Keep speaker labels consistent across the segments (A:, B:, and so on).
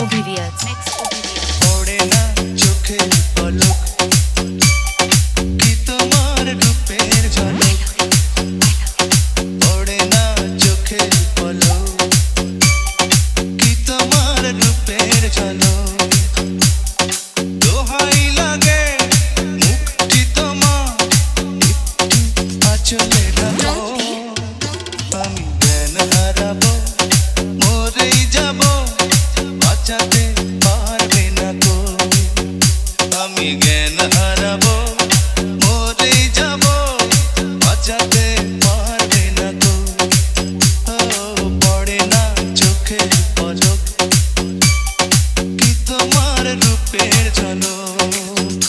A: Obedience.
B: পড়ে না চোখের পলক কি তোমার রূপের ঝলক পড়ে না চোখের পলক কি তোমার রূপের ঝলক দোহাই লাগে মুক্তি তোমার একটু আঁচলে রাখো আমি জ্ঞান হারাবো মরেই যাবো বাঁচাতে পারবে না গো আমি জ্ঞান হারাবো মরেই যাবো বাঁচাতে পারবে না গো পড়ে না চোখের পলক কি তোমার রূপের ঝলক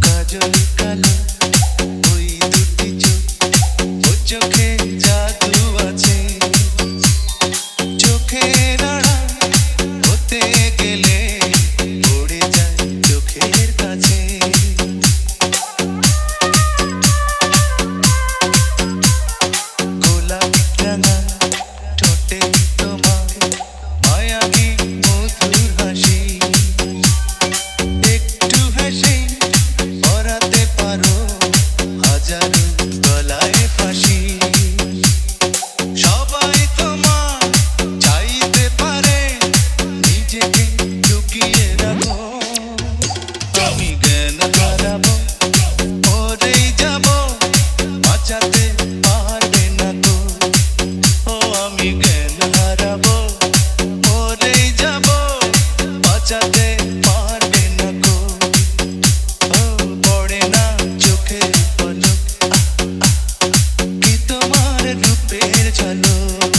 B: কাজল কালো ওই দুটি চোখ ও চোখে জাদু আছে চোখের আড়াল হতে গেলে পড়ে যায় চোখের কাছে গোলাপি রাঙা ঠোঁটে তোমার মায়াবী মধুর হাসি একটু হেসে পরাতে পারো হাজারো গলায় ফাঁসি সবাই তোমার চাইতে পারে নিজেকে লুকিয়ে রাখো আমি জ্ঞান হারাবো মরেই যাবো বাঁচাতে পারবে না গো আমি জ্ঞান হারাবো মরেই যাবো বাঁচাতে পারবে না গো পড়ে না চোখের পলক কি তোমার রূপের ঝলক